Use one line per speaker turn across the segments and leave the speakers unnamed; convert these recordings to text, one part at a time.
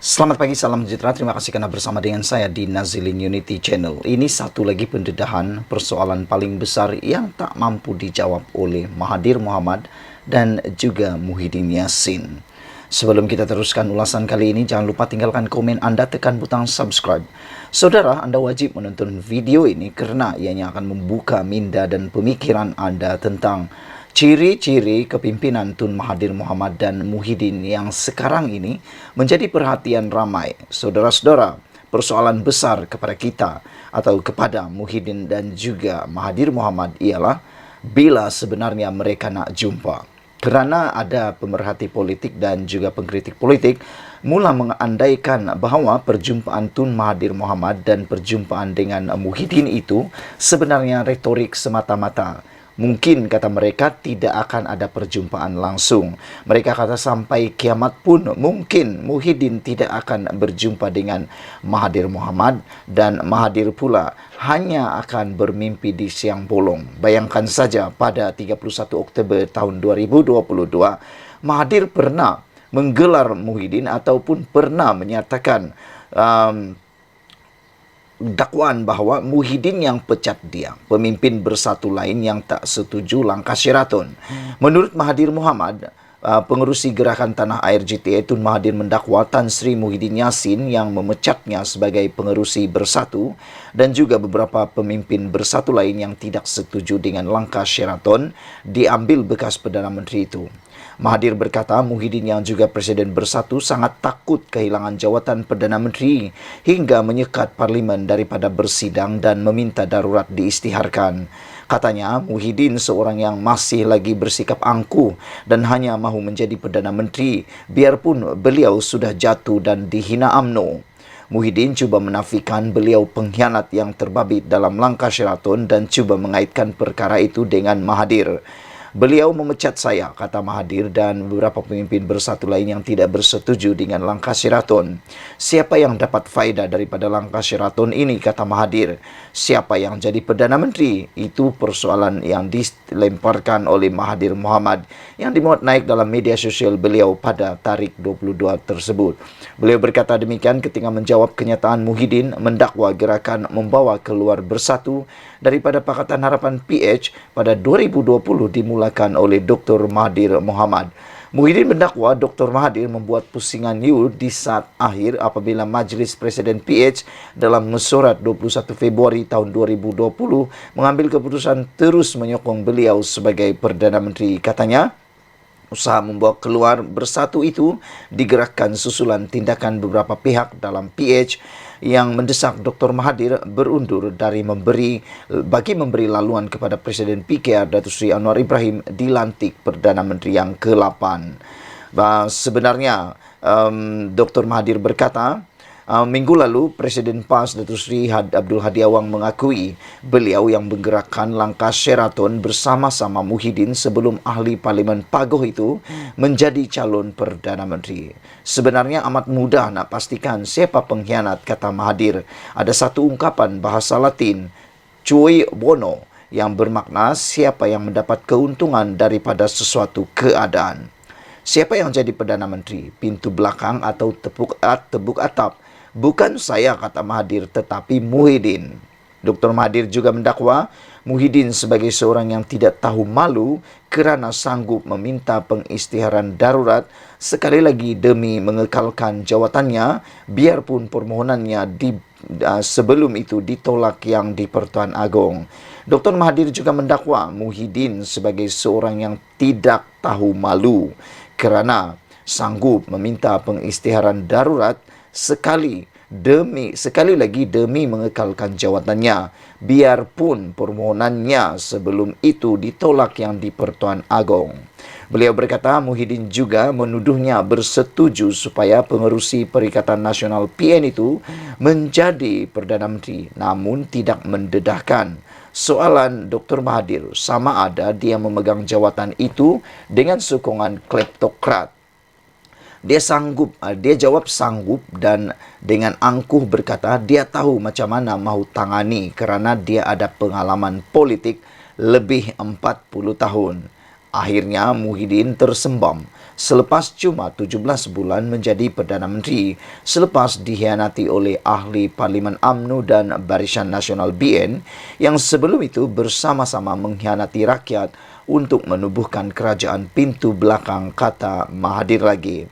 Selamat pagi, salam sejahtera. Terima kasih karena bersama dengan saya di Nazilin Unity Channel. Ini satu lagi pendedahan persoalan paling besar yang tak mampu dijawab oleh Mahathir Mohamad dan juga Muhyiddin Yassin. Sebelum kita teruskan ulasan kali ini, jangan lupa tinggalkan komen Anda, tekan butang subscribe. Saudara, Anda wajib menonton video ini karena ianya akan membuka minda dan pemikiran Anda tentang ciri-ciri kepimpinan Tun Mahathir Mohamad dan Muhyiddin yang sekarang ini menjadi perhatian ramai. Saudara-saudara, persoalan besar kepada kita atau kepada Muhyiddin dan juga Mahathir Mohamad ialah bila sebenarnya mereka nak jumpa. Kerana ada pemerhati politik dan juga pengkritik politik mula mengandaikan bahawa perjumpaan Tun Mahathir Mohamad dan perjumpaan dengan Muhyiddin itu sebenarnya retorik semata-mata. Mungkin, kata mereka, tidak akan ada perjumpaan langsung. Mereka kata sampai kiamat pun mungkin Muhyiddin tidak akan berjumpa dengan Mahathir Mohamad dan Mahathir pula hanya akan bermimpi di siang bolong. Bayangkan saja pada 31 Oktober tahun 2022, Mahathir pernah menggelar Muhyiddin ataupun pernah menyatakan dakwaan bahawa Muhyiddin yang pecat dia, pemimpin bersatu lain yang tak setuju langkah Sheraton. Menurut Mahathir Mohamad, pengerusi Gerakan Tanah Air GTA Tun Mahathir mendakwa Tan Sri Muhyiddin Yassin yang memecatnya sebagai pengerusi bersatu dan juga beberapa pemimpin bersatu lain yang tidak setuju dengan langkah Sheraton diambil bekas Perdana Menteri itu. Mahathir berkata Muhyiddin yang juga Presiden Bersatu sangat takut kehilangan jawatan Perdana Menteri hingga menyekat Parlimen daripada bersidang dan meminta darurat diisytiharkan. Katanya Muhyiddin seorang yang masih lagi bersikap angkuh dan hanya mahu menjadi Perdana Menteri biarpun beliau sudah jatuh dan dihina UMNO. Muhyiddin cuba menafikan beliau pengkhianat yang terbabit dalam langkah Sheraton dan cuba mengaitkan perkara itu dengan Mahathir. Beliau memecat saya, kata Mahathir, dan beberapa pemimpin bersatu lain yang tidak bersetuju dengan langkah Sheraton. Siapa yang dapat faedah daripada langkah Sheraton ini, kata Mahathir? Siapa yang jadi Perdana Menteri? Itu persoalan yang dilemparkan oleh Mahathir Mohamad yang dimuat naik dalam media sosial beliau pada tarikh 22 tersebut. Beliau berkata demikian ketika menjawab kenyataan Muhyiddin mendakwa gerakan membawa keluar bersatu daripada Pakatan Harapan PH pada 2020 dimulakan oleh Dr. Mahathir Mohamad. Muhyiddin mendakwa Dr. Mahathir membuat pusingan di saat akhir apabila Majlis Presiden PH dalam mesyuarat 21 Februari tahun 2020 mengambil keputusan terus menyokong beliau sebagai Perdana Menteri. Katanya, usaha membawa keluar bersatu itu digerakkan susulan tindakan beberapa pihak dalam PH yang mendesak Dr. Mahathir berundur dari memberi laluan kepada Presiden PKR Datuk Seri Anwar Ibrahim dilantik Perdana Menteri yang ke-8. Sebenarnya Dr. Mahathir berkata, minggu lalu, Presiden PAS Datuk Seri Abdul Hadi Awang mengakui beliau yang menggerakkan langkah Sheraton bersama-sama Muhyiddin sebelum ahli Parlimen Pagoh itu menjadi calon Perdana Menteri. Sebenarnya amat mudah nak pastikan siapa pengkhianat, kata Mahathir. Ada satu ungkapan bahasa Latin, cui bono, yang bermakna siapa yang mendapat keuntungan daripada sesuatu keadaan. Siapa yang jadi Perdana Menteri? Pintu belakang atau tepuk atap? Bukan saya, kata Mahathir, tetapi Muhyiddin. Dr. Mahathir juga mendakwa Muhyiddin sebagai seorang yang tidak tahu malu kerana sanggup meminta pengisytiharan darurat sekali lagi demi mengekalkan jawatannya biarpun permohonannya sebelum itu ditolak yang di-Pertuan Agong. Dr. Mahathir juga mendakwa Muhyiddin sebagai seorang yang tidak tahu malu kerana sanggup meminta pengisytiharan darurat sekali lagi demi mengekalkan jawatannya biarpun permohonannya sebelum itu ditolak yang di Pertuan Agong. Beliau berkata Muhyiddin juga menuduhnya bersetuju supaya pengerusi Perikatan Nasional PN itu menjadi Perdana Menteri namun tidak mendedahkan soalan Dr. Mahathir sama ada dia memegang jawatan itu dengan sokongan kleptokrat. Dia jawab sanggup dan dengan angkuh berkata dia tahu macam mana mahu tangani kerana dia ada pengalaman politik lebih 40 tahun. Akhirnya Muhyiddin tersembam selepas cuma 17 bulan menjadi Perdana Menteri selepas dikhianati oleh ahli Parlimen UMNO dan Barisan Nasional BN yang sebelum itu bersama-sama mengkhianati rakyat untuk menubuhkan kerajaan pintu belakang, kata Mahathir lagi.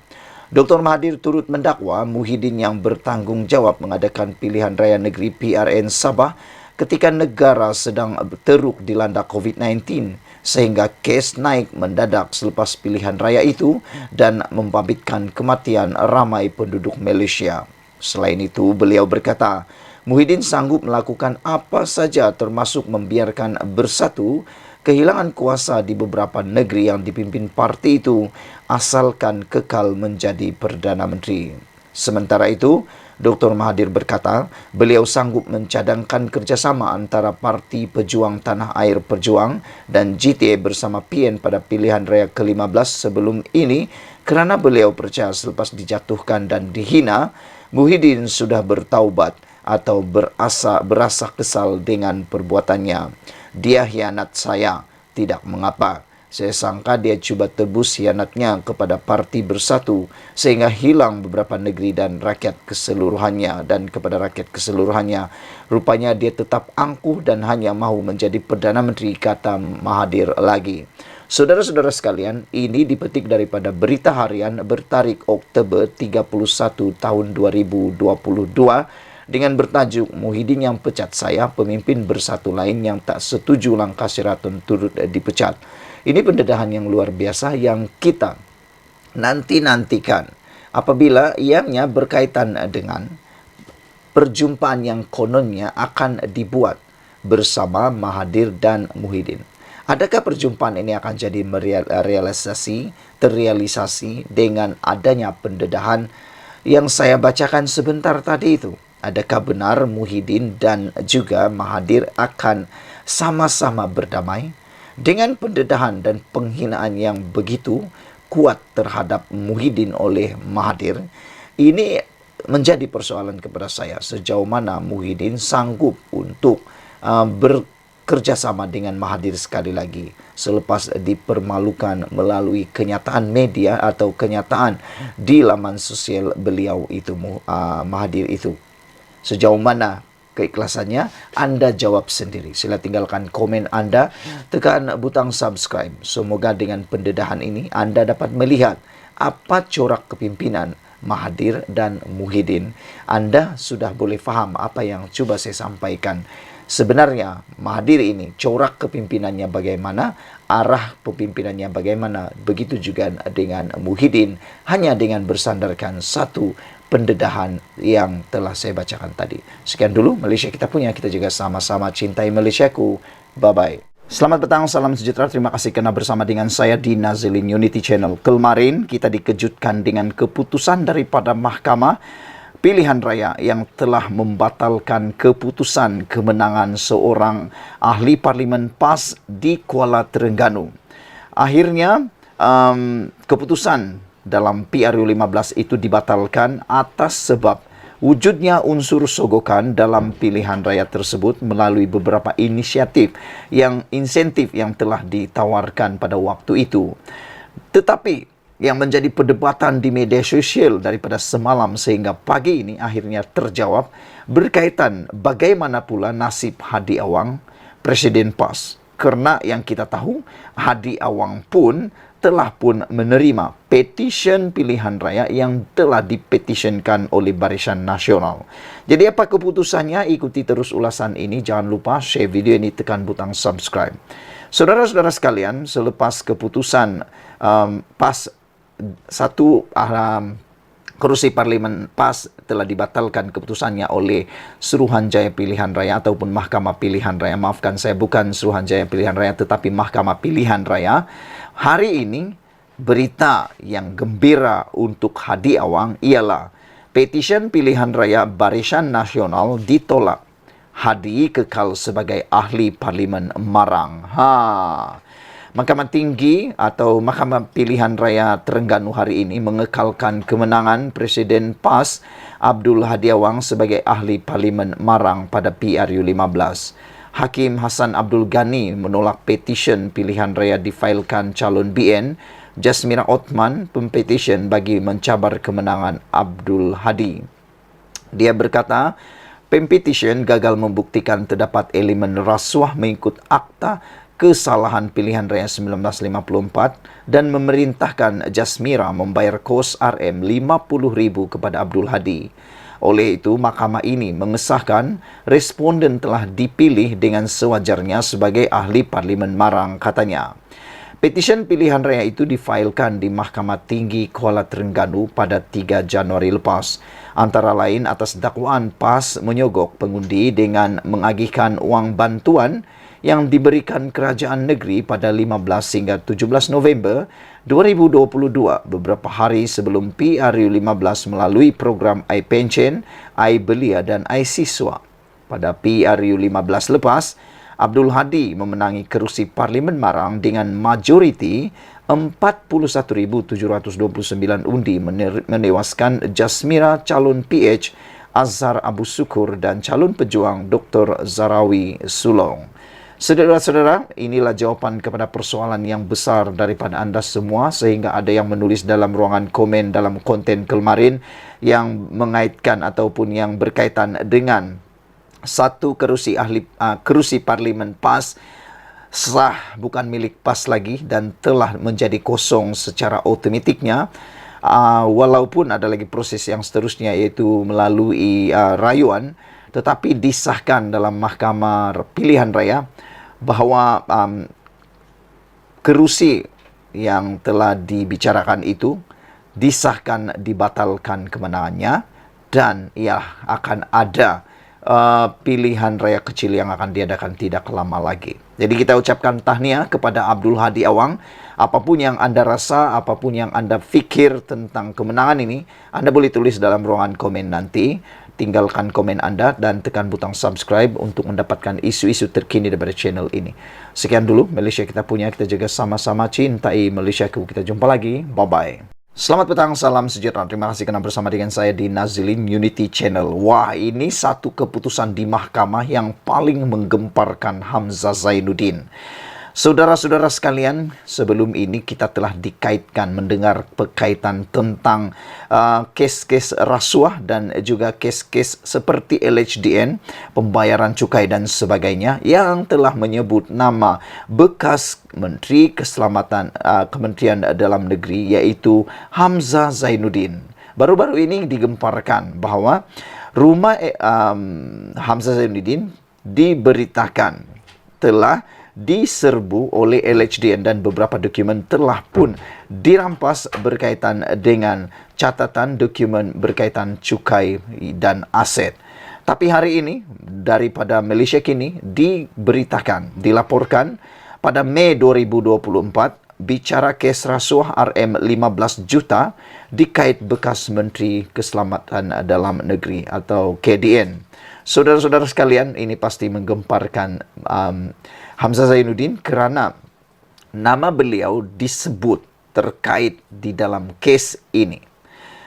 Dr. Mahathir turut mendakwa Muhyiddin yang bertanggungjawab mengadakan pilihan raya negeri PRN Sabah ketika negara sedang teruk dilanda COVID-19 sehingga kes naik mendadak selepas pilihan raya itu dan membabitkan kematian ramai penduduk Malaysia. Selain itu, beliau berkata, Muhyiddin sanggup melakukan apa saja termasuk membiarkan Bersatu kehilangan kuasa di beberapa negeri yang dipimpin parti itu asalkan kekal menjadi Perdana Menteri. Sementara itu, Dr. Mahathir berkata, beliau sanggup mencadangkan kerjasama antara Parti Pejuang Tanah Air Perjuang dan GTA bersama PN pada pilihan raya ke-15 sebelum ini kerana beliau percaya selepas dijatuhkan dan dihina, Muhyiddin sudah bertaubat atau berasa kesal dengan perbuatannya. Dia hianat saya, tidak mengapa. Saya sangka dia cuba tebus hianatnya kepada Parti Bersatu sehingga hilang beberapa negeri dan rakyat keseluruhannya. Dan kepada rakyat keseluruhannya, rupanya dia tetap angkuh dan hanya mahu menjadi Perdana Menteri, kata Mahathir lagi. Saudara-saudara sekalian, ini dipetik daripada Berita Harian bertarikh Oktober 31 tahun 2022 dengan bertajuk Muhyiddin yang pecat saya, pemimpin Bersatu lain yang tak setuju langkah Sheraton turut dipecat. Ini pendedahan yang luar biasa yang kita nanti-nantikan apabila ianya berkaitan dengan perjumpaan yang kononnya akan dibuat bersama Mahathir dan Muhyiddin. Adakah perjumpaan ini akan jadi terrealisasi dengan adanya pendedahan yang saya bacakan sebentar tadi itu? Adakah benar Muhyiddin dan juga Mahathir akan sama-sama berdamai? Dengan pendedahan dan penghinaan yang begitu kuat terhadap Muhyiddin oleh Mahathir, ini menjadi persoalan kepada saya. Sejauh mana Muhyiddin sanggup untuk bekerjasama dengan Mahathir sekali lagi selepas dipermalukan melalui kenyataan media atau kenyataan di laman sosial beliau itu, Mahathir itu. Sejauh mana keikhlasannya, Anda jawab sendiri. Sila tinggalkan komen Anda, tekan butang subscribe. Semoga dengan pendedahan ini Anda dapat melihat apa corak kepimpinan Mahathir dan Muhyiddin. Anda sudah boleh faham apa yang coba saya sampaikan. Sebenarnya Mahathir ini corak kepimimpinannya bagaimana, arah pemimpinannya bagaimana, begitu juga dengan Muhyiddin, hanya dengan bersandarkan satu pendedahan yang telah saya bacakan tadi. Sekian dulu Malaysia kita punya, kita juga sama-sama cintai Malaysiaku. Bye-bye. Selamat petang, salam sejahtera. Terima kasih kerana bersama dengan saya di Nazilin Unity Channel. Kemarin kita dikejutkan dengan keputusan daripada Mahkamah Pilihan Raya yang telah membatalkan keputusan kemenangan seorang ahli Parlimen PAS di Kuala Terengganu. Akhirnya keputusan dalam PRU15 itu dibatalkan atas sebab wujudnya unsur sogokan dalam pilihan raya tersebut melalui beberapa insentif yang telah ditawarkan pada waktu itu. Tetapi yang menjadi perdebatan di media sosial daripada semalam sehingga pagi ini akhirnya terjawab berkaitan bagaimana pula nasib Hadi Awang, Presiden PAS. Kerana yang kita tahu, Hadi Awang pun telah menerima petisyen pilihan raya yang telah dipetisyenkan oleh Barisan Nasional. Jadi apa keputusannya? Ikuti terus ulasan ini. Jangan lupa share video ini, tekan butang subscribe. Saudara-saudara sekalian, selepas keputusan PAS kerusi Parlimen PAS telah dibatalkan keputusannya oleh Suruhanjaya Pilihan Raya ataupun Mahkamah Pilihan Raya. Maafkan saya, bukan Suruhanjaya Pilihan Raya tetapi Mahkamah Pilihan Raya. Hari ini berita yang gembira untuk Hadi Awang ialah petisyen pilihan raya Barisan Nasional ditolak. Hadi kekal sebagai ahli Parlimen Marang. Mahkamah Tinggi atau Mahkamah Pilihan Raya Terengganu hari ini mengekalkan kemenangan Presiden PAS Abdul Hadi Awang sebagai ahli Parlimen Marang pada PRU15. Hakim Hassan Abdul Ghani menolak petisyen pilihan raya difailkan calon BN Jasmira Othman pempetisyen bagi mencabar kemenangan Abdul Hadi. Dia berkata, pempetisyen gagal membuktikan terdapat elemen rasuah mengikut Akta Kesalahan Pilihan Raya 1954 dan memerintahkan Jasmira membayar kos RM50,000 kepada Abdul Hadi. Oleh itu, mahkamah ini mengesahkan responden telah dipilih dengan sewajarnya sebagai ahli Parlimen Marang, katanya. Petisyen pilihan raya itu difailkan di Mahkamah Tinggi Kuala Terengganu pada 3 Januari lepas. Antara lain atas dakwaan PAS menyogok pengundi dengan mengagihkan wang bantuan yang diberikan kerajaan negeri pada 15 hingga 17 November 2022, beberapa hari sebelum PRU15 melalui program iPension, iBelia dan iSiswa. Pada PRU15 lepas, Abdul Hadi memenangi kerusi Parlimen Marang dengan majoriti 41,729 undi, menewaskan Jasmira calon PH Azhar Abu Sukur dan calon pejuang Dr. Zarawi Sulong. Saudara-saudara, inilah jawapan kepada persoalan yang besar daripada anda semua, sehingga ada yang menulis dalam ruangan komen dalam konten kemarin yang mengaitkan ataupun yang berkaitan dengan satu kerusi parlimen PAS sah bukan milik PAS lagi dan telah menjadi kosong secara otomatiknya, walaupun ada lagi proses yang seterusnya iaitu melalui rayuan, tetapi disahkan dalam Mahkamah Pilihan Raya bahawa kerusi yang telah dibicarakan itu disahkan dibatalkan kemenangannya dan ia akan ada pilihan raya kecil yang akan diadakan tidak lama lagi. Jadi kita ucapkan tahniah kepada Abdul Hadi Awang. Apapun yang anda rasa, apapun yang anda fikir tentang kemenangan ini, anda boleh tulis dalam ruangan komen nanti. Tinggalkan komen anda dan tekan butang subscribe untuk mendapatkan isu-isu terkini daripada channel ini. Sekian dulu Malaysia kita punya, kita jaga sama-sama, cintai Malaysiaku. Kita jumpa lagi. Bye-bye. Selamat petang, salam sejahtera. Terima kasih kerana bersama dengan saya di Nazilin Unity Channel. Wah, ini satu keputusan di mahkamah yang paling menggemparkan Hamzah Zainuddin. Saudara-saudara sekalian, sebelum ini kita telah dikaitkan mendengar berkaitan tentang kes-kes rasuah dan juga kes-kes seperti LHDN, pembayaran cukai dan sebagainya yang telah menyebut nama bekas Menteri Keselamatan Kementerian Dalam Negeri iaitu Hamzah Zainuddin. Baru-baru ini digemparkan bahawa rumah Hamzah Zainuddin diberitakan telah diserbu oleh LHDN dan beberapa dokumen telah pun dirampas berkaitan dengan catatan dokumen berkaitan cukai dan aset. Tapi hari ini daripada Malaysia Kini diberitakan, dilaporkan pada Mei 2024 bicara kes rasuah RM15 juta dikait bekas Menteri Keselamatan Dalam Negeri atau KDN. Saudara-saudara sekalian, ini pasti menggemparkan Hamzah Zainuddin kerana nama beliau disebut terkait di dalam kes ini.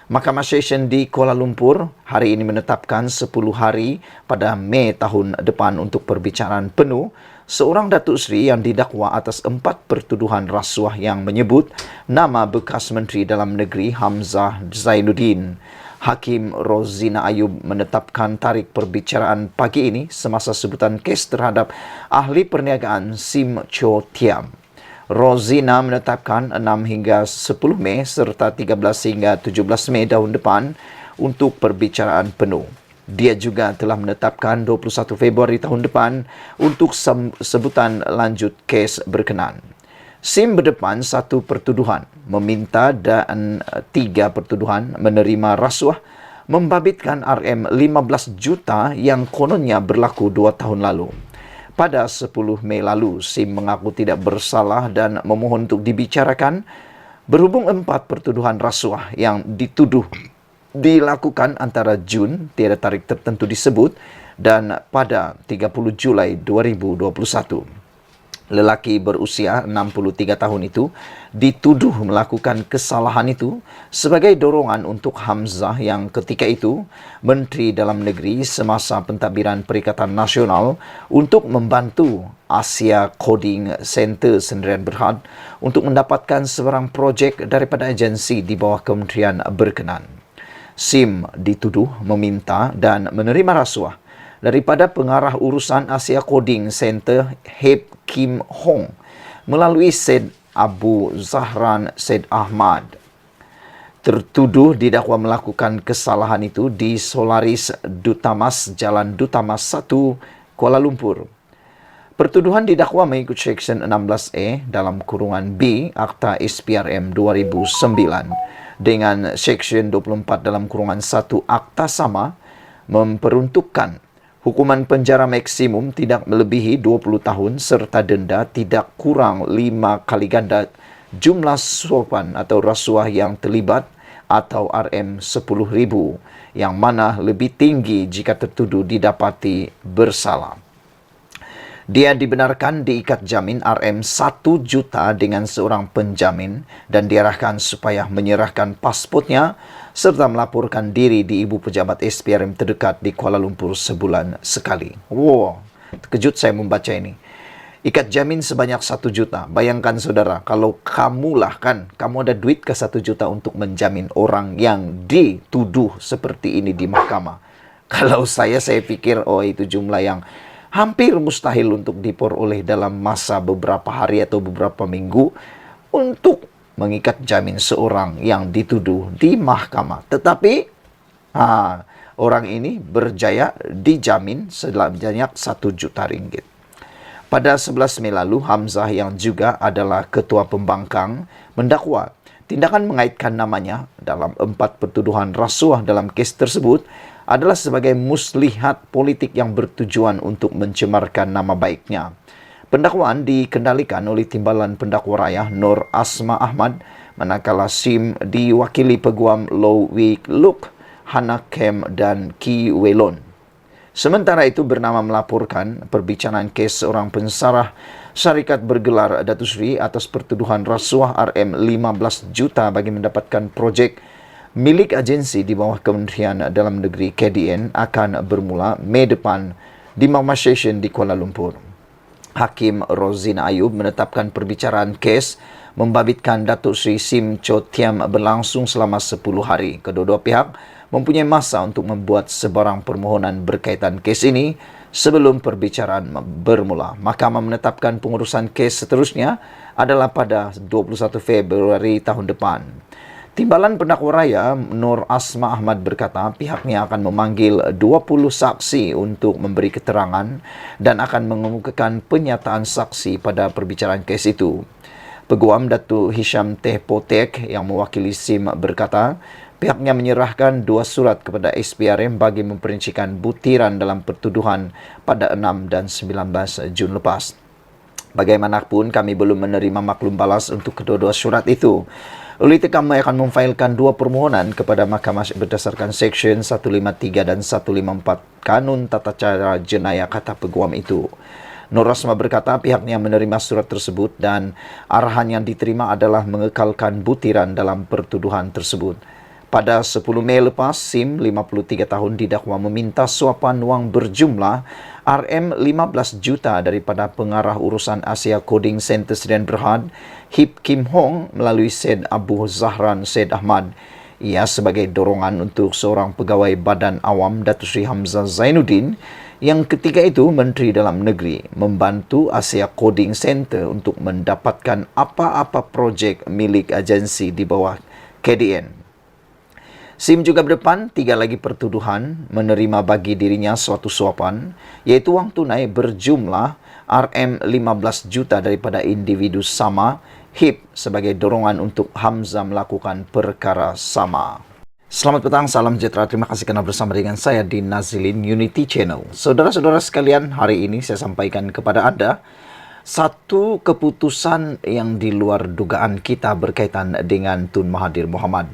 Mahkamah Session di Kuala Lumpur hari ini menetapkan 10 hari pada Mei tahun depan untuk perbicaraan penuh seorang Datuk Seri yang didakwa atas 4 pertuduhan rasuah yang menyebut nama bekas Menteri Dalam Negeri Hamzah Zainuddin. Hakim Rozina Ayub menetapkan tarikh perbicaraan pagi ini semasa sebutan kes terhadap ahli perniagaan Sim Cho Tiam. Rozina menetapkan 6 hingga 10 Mei serta 13 hingga 17 Mei tahun depan untuk perbicaraan penuh. Dia juga telah menetapkan 21 Februari tahun depan untuk sebutan lanjut kes berkenaan. Sim berdepan 1 pertuduhan meminta dan 3 pertuduhan menerima rasuah membabitkan RM15 juta yang kononnya berlaku 2 tahun lalu. Pada 10 Mei lalu, Sim mengaku tidak bersalah dan memohon untuk dibicarakan berhubung 4 pertuduhan rasuah yang dituduh dilakukan antara Jun, tiada tarikh tertentu disebut, dan pada 30 Julai 2021. Lelaki berusia 63 tahun itu dituduh melakukan kesalahan itu sebagai dorongan untuk Hamzah yang ketika itu Menteri Dalam Negeri semasa pentadbiran Perikatan Nasional untuk membantu Asia Coding Center Sdn Bhd untuk mendapatkan sebarang projek daripada agensi di bawah kementerian berkenan. Sim dituduh meminta dan menerima rasuah daripada pengarah urusan Asia Coding Center Hip Kim Hong melalui Syed Abu Zahran Syed Ahmad. Tertuduh didakwa melakukan kesalahan itu di Solaris Dutamas Jalan Dutamas 1 Kuala Lumpur. Pertuduhan didakwa mengikut Seksyen 16E dalam kurungan B Akta SPRM 2009 dengan Seksyen 24 dalam kurungan 1 Akta sama memperuntukkan hukuman penjara maksimum tidak melebihi 20 tahun serta denda tidak kurang 5 kali ganda jumlah suapan atau rasuah yang terlibat atau RM10,000 yang mana lebih tinggi jika tertuduh didapati bersalah. Dia dibenarkan diikat jamin RM1 juta dengan seorang penjamin dan diarahkan supaya menyerahkan pasportnya serta melaporkan diri di Ibu Pejabat SPRM terdekat di Kuala Lumpur sebulan sekali. Wow, terkejut saya membaca ini. Ikat jamin sebanyak 1 juta. Bayangkan saudara, kalau kamu ada duit ke 1 juta untuk menjamin orang yang dituduh seperti ini di mahkamah. Kalau saya pikir, itu jumlah yang hampir mustahil untuk diperoleh dalam masa beberapa hari atau beberapa minggu untuk mengikat jamin seorang yang dituduh di mahkamah. Tetapi orang ini berjaya dijamin sebanyak 1 juta ringgit. Pada 11 Mei lalu, Hamzah yang juga adalah ketua pembangkang mendakwa tindakan mengaitkan namanya dalam 4 pertuduhan rasuah dalam kes tersebut adalah sebagai muslihat politik yang bertujuan untuk mencemarkan nama baiknya. Pendakwaan dikendalikan oleh Timbalan Pendakwa Raya Nur Asma Ahmad, manakala Sim diwakili Peguam Low Wik Luk, Hana Kem dan Ki Welon. Sementara itu bernama melaporkan perbicaraan kes seorang pensarah syarikat bergelar Datuk Seri atas pertuduhan rasuah RM15 juta bagi mendapatkan projek milik agensi di bawah Kementerian Dalam Negeri KDN akan bermula Mei depan di Mahkamah Session di Kuala Lumpur. Hakim Rozina Ayub menetapkan perbicaraan kes membabitkan Datuk Seri Sim Cho Thiam berlangsung selama 10 hari. Kedua-dua pihak mempunyai masa untuk membuat sebarang permohonan berkaitan kes ini sebelum perbicaraan bermula. Mahkamah menetapkan pengurusan kes seterusnya adalah pada 21 Februari tahun depan. Timbalan Pendakwa Raya Nur Asma Ahmad berkata pihaknya akan memanggil 20 saksi untuk memberi keterangan dan akan mengemukakan pernyataan saksi pada perbicaraan kes itu. Peguam Datuk Hisham Teh Potek yang mewakili SIM berkata pihaknya menyerahkan 2 surat kepada SPRM bagi memperincikan butiran dalam pertuduhan pada 6 dan 19 Jun lepas. Bagaimanapun kami belum menerima maklum balas untuk kedua-dua surat itu. Oleh itu kami akan memfailkan 2 permohonan kepada mahkamah berdasarkan Seksyen 153 dan 154 Kanun Tata Cara Jenayah, kata peguam itu. Nur Asma berkata pihaknya menerima surat tersebut dan arahan yang diterima adalah mengekalkan butiran dalam pertuduhan tersebut. Pada 10 Mei lepas, Sim, 53 tahun, didakwa meminta suapan wang berjumlah RM15 juta daripada pengarah urusan Asia Coding Center Sdn Bhd, Hip Kim Hong, melalui Syed Abu Zahran Syed Ahmad. Ia sebagai dorongan untuk seorang pegawai Badan Awam Datuk Seri Hamzah Zainuddin yang ketika itu Menteri Dalam Negeri membantu Asia Coding Center untuk mendapatkan apa-apa projek milik agensi di bawah KDN. Sim juga berdepan 3 lagi pertuduhan menerima bagi dirinya suatu suapan, iaitu wang tunai berjumlah RM15 juta daripada individu sama, HIP, sebagai dorongan untuk Hamzah melakukan perkara sama. Selamat petang, salam sejahtera. Terima kasih kerana bersama dengan saya di Nazilin Unity Channel. Saudara-saudara sekalian, hari ini saya sampaikan kepada Anda satu keputusan yang di luar dugaan kita berkaitan dengan Tun Mahathir Mohamad.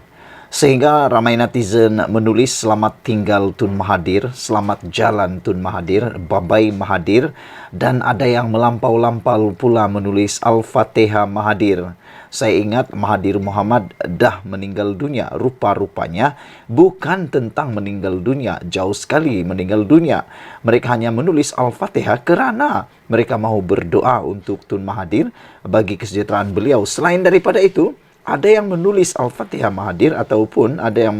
Sehingga ramai netizen menulis selamat tinggal Tun Mahathir, selamat jalan Tun Mahathir, bye-bye Mahathir, dan ada yang melampau-lampau pula menulis Al-Fatihah Mahathir. Saya ingat Mahathir Mohamad dah meninggal dunia. Rupa-rupanya bukan tentang meninggal dunia, jauh sekali meninggal dunia. Mereka hanya menulis Al-Fatihah kerana mereka mahu berdoa untuk Tun Mahathir bagi kesejahteraan beliau. Selain daripada itu, ada yang menulis Al-Fatihah Mahathir ataupun ada yang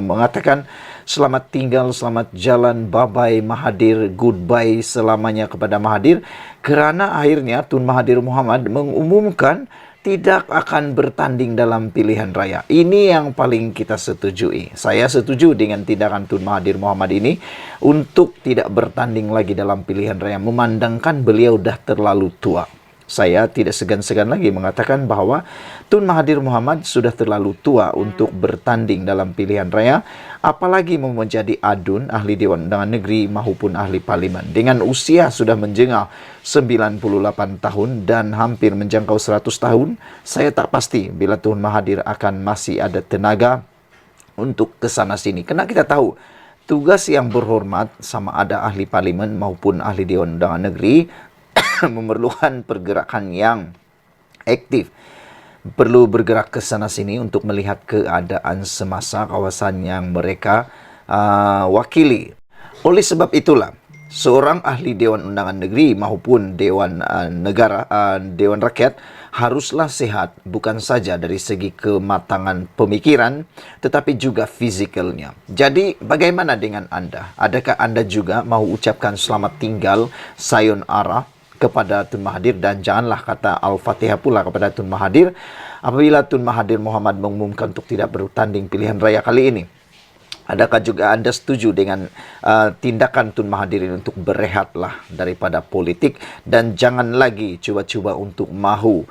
mengatakan selamat tinggal, selamat jalan, bye-bye Mahathir, goodbye selamanya kepada Mahathir, kerana akhirnya Tun Mahathir Mohamad mengumumkan tidak akan bertanding dalam pilihan raya. Ini yang paling kita setujui. Saya setuju dengan tindakan Tun Mahathir Mohamad ini untuk tidak bertanding lagi dalam pilihan raya, memandangkan beliau dah terlalu tua. Saya tidak segan-segan lagi mengatakan bahawa Tun Mahathir Mohamad sudah terlalu tua untuk bertanding dalam pilihan raya, apalagi mau menjadi adun, ahli Dewan Undangan Negeri maupun ahli parlimen. Dengan usia sudah menjengah 98 tahun dan hampir menjangkau 100 tahun, saya tak pasti bila Tun Mahathir akan masih ada tenaga untuk ke sana sini. Kerana kita tahu tugas yang berhormat sama ada ahli parlimen maupun ahli Dewan Undangan Negeri memerlukan pergerakan yang aktif. Perlu bergerak ke sana sini untuk melihat keadaan semasa kawasan yang mereka wakili. Oleh sebab itulah, seorang ahli Dewan Undangan Negeri maupun Dewan Dewan Rakyat haruslah sehat bukan saja dari segi kematangan pemikiran tetapi juga fizikalnya. Jadi bagaimana dengan anda? Adakah anda juga mahu ucapkan selamat tinggal, sayonara kepada Tun Mahathir, dan janganlah kata Al-Fatihah pula kepada Tun Mahathir apabila Tun Mahathir Mohamad mengumumkan untuk tidak bertanding pilihan raya kali ini? Adakah juga anda setuju dengan tindakan Tun Mahathir ini untuk berehatlah daripada politik dan jangan lagi cuba-cuba untuk mahu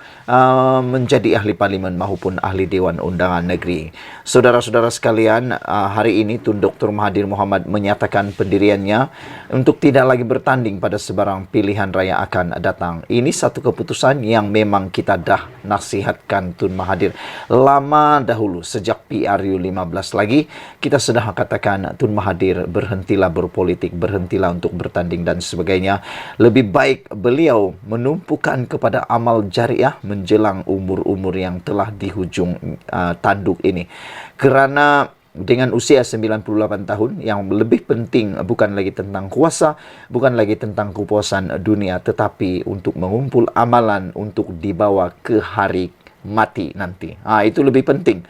menjadi ahli parlimen maupun ahli Dewan Undangan Negeri? Saudara-saudara sekalian, hari ini Tun Dr. Mahathir Mohamad menyatakan pendiriannya untuk tidak lagi bertanding pada sebarang pilihan raya akan datang. Ini satu keputusan yang memang kita dah nasihatkan Tun Mahathir lama dahulu, sejak PRU 15 lagi kita sudah katakan Tun Mahathir berhentilah berpolitik, berhentilah untuk bertanding dan sebagainya. Lebih baik beliau menumpukan kepada amal jariah menjelang umur-umur yang telah di hujung tanduk ini. Kerana dengan usia 98 tahun, yang lebih penting bukan lagi tentang kuasa, bukan lagi tentang kepuasan dunia, tetapi untuk mengumpul amalan untuk dibawa ke hari mati nanti. Itu lebih penting.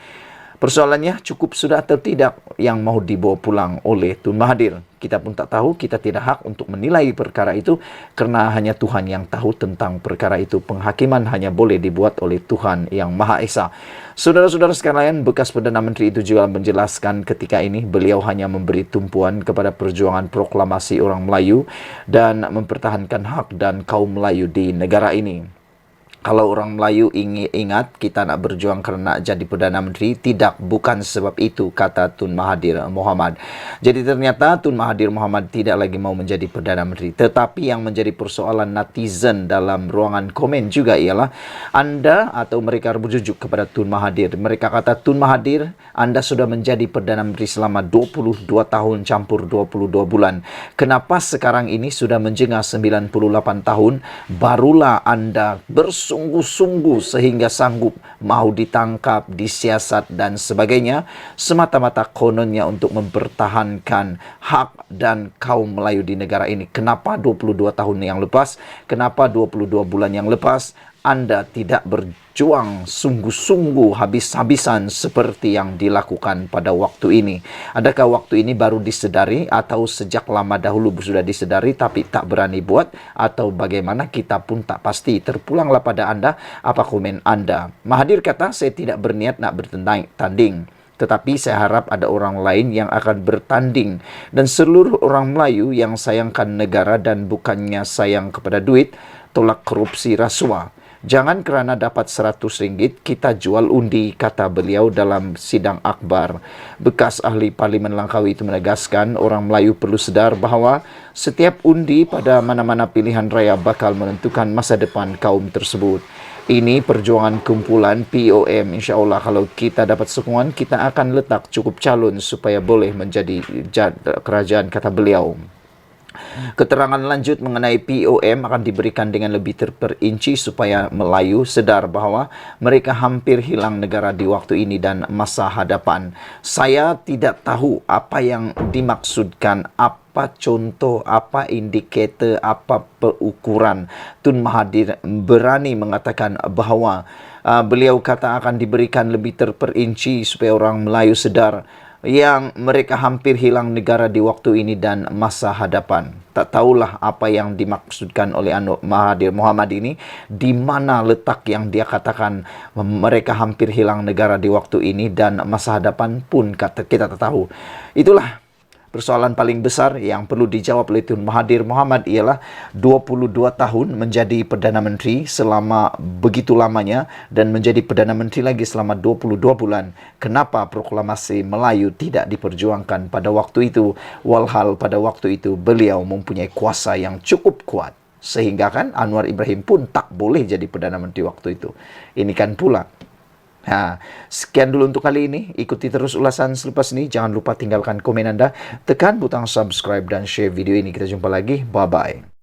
Persoalannya cukup sudah atau tidak yang mau dibawa pulang oleh Tun Mahathir. Kita pun tak tahu, kita tidak hak untuk menilai perkara itu kerana hanya Tuhan yang tahu tentang perkara itu. Penghakiman hanya boleh dibuat oleh Tuhan yang Maha Esa. Saudara-saudara sekalian, bekas Perdana Menteri itu juga menjelaskan ketika ini beliau hanya memberi tumpuan kepada perjuangan proklamasi orang Melayu dan mempertahankan hak dan kaum Melayu di negara ini. Kalau orang Melayu ingat kita nak berjuang kerana jadi Perdana Menteri, tidak, bukan sebab itu, kata Tun Mahathir Mohamad. Jadi ternyata Tun Mahathir Mohamad tidak lagi mau menjadi Perdana Menteri. Tetapi yang menjadi persoalan netizen dalam ruangan komen juga ialah anda atau mereka berjujuk kepada Tun Mahathir. Mereka kata, Tun Mahathir, anda sudah menjadi Perdana Menteri selama 22 tahun campur 22 bulan. Kenapa sekarang ini sudah menjengah 98 tahun, barulah anda bersungguh-sungguh sehingga sanggup mahu ditangkap, disiasat dan sebagainya, semata-mata kononnya untuk mempertahankan hak dan kaum Melayu di negara ini? Kenapa 22 tahun yang lepas, kenapa 22 bulan yang lepas anda tidak berjuang sungguh-sungguh habis-habisan seperti yang dilakukan pada waktu ini? Adakah waktu ini baru disedari atau sejak lama dahulu sudah disedari tapi tak berani buat, atau bagaimana? Kita pun tak pasti. Terpulanglah pada anda, apa komen anda? Mahathir kata, saya tidak berniat nak bertanding, tetapi saya harap ada orang lain yang akan bertanding, dan seluruh orang Melayu yang sayangkan negara dan bukannya sayang kepada duit, tolak korupsi rasuah. Jangan kerana dapat RM100 kita jual undi, kata beliau dalam sidang akbar. Bekas ahli Parlimen Langkawi itu menegaskan orang Melayu perlu sedar bahawa setiap undi pada mana-mana pilihan raya bakal menentukan masa depan kaum tersebut. Ini perjuangan kumpulan POM. Insya Allah kalau kita dapat sokongan, kita akan letak cukup calon supaya boleh menjadi kerajaan, kata beliau. Keterangan lanjut mengenai POM akan diberikan dengan lebih terperinci supaya Melayu sedar bahwa mereka hampir hilang negara di waktu ini dan masa hadapan. Saya tidak tahu apa yang dimaksudkan, apa contoh, apa indikator, apa pengukuran. Tun Mahathir berani mengatakan bahwa beliau kata akan diberikan lebih terperinci supaya orang Melayu sedar yang mereka hampir hilang negara di waktu ini dan masa hadapan. Tak tahulah apa yang dimaksudkan oleh Mahathir Mohamad ini, di mana letak yang dia katakan mereka hampir hilang negara di waktu ini dan masa hadapan pun kita tak tahu. Itulah persoalan paling besar yang perlu dijawab oleh Tun Mahathir Mohamad, ialah 22 tahun menjadi Perdana Menteri selama begitu lamanya dan menjadi Perdana Menteri lagi selama 22 bulan. Kenapa proklamasi Melayu tidak diperjuangkan pada waktu itu? Walhal pada waktu itu beliau mempunyai kuasa yang cukup kuat. Sehingga kan Anwar Ibrahim pun tak boleh jadi Perdana Menteri waktu itu. Ini kan pula. Nah, sekian dulu untuk kali ini. Ikuti terus ulasan selepas ini. Jangan lupa tinggalkan komen Anda, tekan butang subscribe dan share video ini. Kita jumpa lagi. Bye-bye.